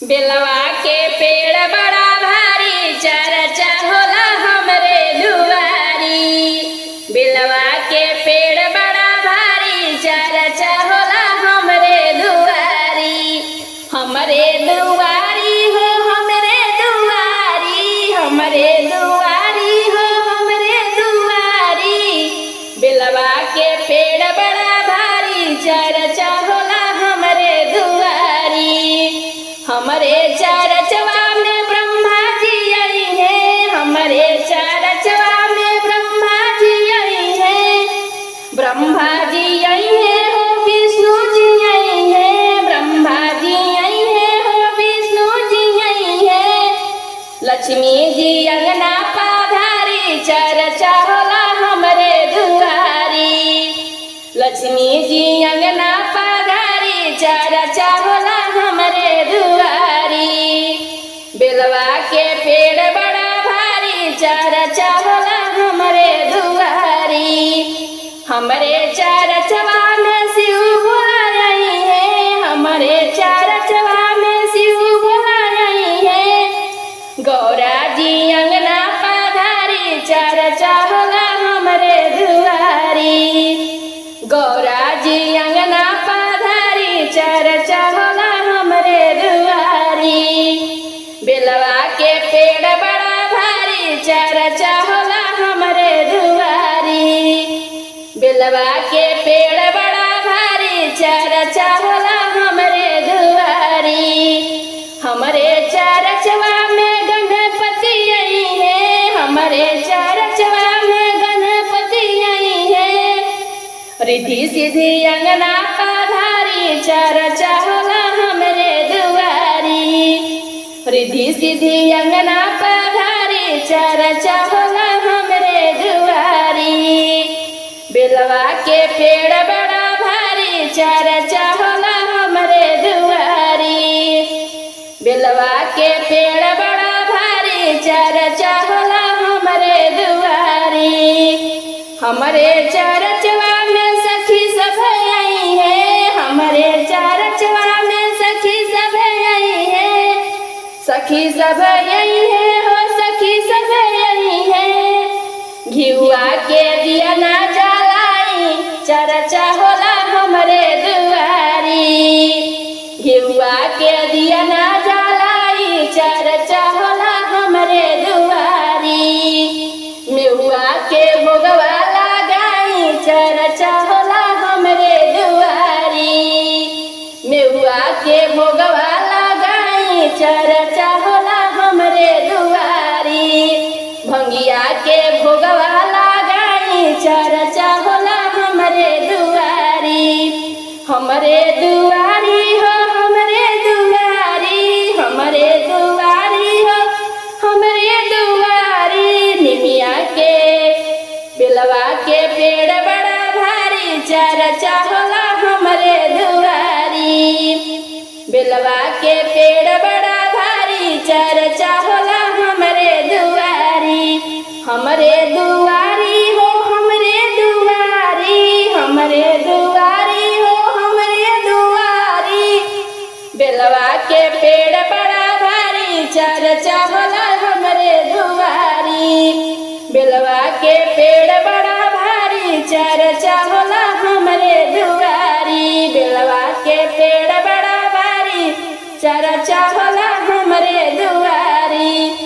बेलवा के पेड़ बड़ा भारी चर्चा होला हमरे दुआरी। बेलवा के पेड़ बड़ा भारी चर्चा होला हमरे दुआरी। हमरे दुआरी हो हमरे दुआरी, हमरे दुआरी हो हमरे दुआरी। बेलवा के पेड़ बड़ा भारी चर्चा होला हमरे दुआरी। हमरे चरचवा में ब्रह्मा जी आई है, हमरे चरचवा में ब्रह्मा जी आई है। ब्रह्मा जी आई है हो विष्णु जी आई है, ब्रह्मा जी आई है हो विष्णु जी आई है। लक्ष्मी जी अंगना पधारी चर्चा होला हमरे दुआरी। लक्ष्मी जी अंगना पधारी चर्चा होला हमरे दुआरी। बेलवा के पेड़ बड़ा भारी चर्चा होला हमरे दुआरी। हमरे चरचवा में शिव बोलाई है, हमरे चरचवा में शिव बोलाई है। गौरा जी अंगना पधारी चर्चा होला हमरे दुआरी। गौरा जी अंगना पधारी चर्चा होला हमरे दुआरी। बेलवा के पेड़ बड़ा भारी चर्चा होला हमरे दुआरी। बेलवा के पेड़ बड़ा भारी चर्चा होला हमरे दुआरी। हमरे चरचवा में गणपति आई है, हमरे चरचवा में गणपति आई है। रिद्धि सिद्धि अंगना पधारी चर्चा होला हमरे दुआरी। रिद्धि सिद्धि अंगना पधारी चर्चा होला हमरे दुआरी। बेलवा के पेड़ बड़ा भारी चर्चा होला हमरे दुआरी। बेलवा के पेड़ बड़ा भारी चर्चा होला हमरे दुआरी। हमरे चरचवा में सखी सब आई है, हमरे चरचवा में सखी सब आई है। सखी सब आई है हो सखी सब आई है। घिउआ के दिया ना जलाई चर्चा होला हमरे दुआरी। घिउआ के दिया ना जलाई चर्चा होला हमरे दुआरी। मेहुआ के भोगवा लगाई चर्चा होला हमरे दुआरी। मेहुआ के भोगवा लगाई चर्चा होला हमरे दुआरी। भंगिया के भोगवा लगाई चर्चा होला हमरे दुआरी। हमरे दुआरी हो हमरे दुआरी, हमरे दुआरी हो हमरे दुआरी। निमिया के बेलवा के पेड़ बड़ा भारी चर्चा होला हमरे दुआरी। बेलवा के पेड़ बड़ा भारी चर्चा होला हमरे दुआरी। हमरे दुआरी हो हमरे दुआरी, हमरे दुआरी हो हमरे दुआरी। बेलवा के पेड़ बड़ा भारी चर्चा होला हमरे दुआरी। बेलवा के पेड़ बड़ा भारी चर्चा होला हमरे दुआरी। बेलवा के पेड़ बड़ा भारी चर्चा होला हम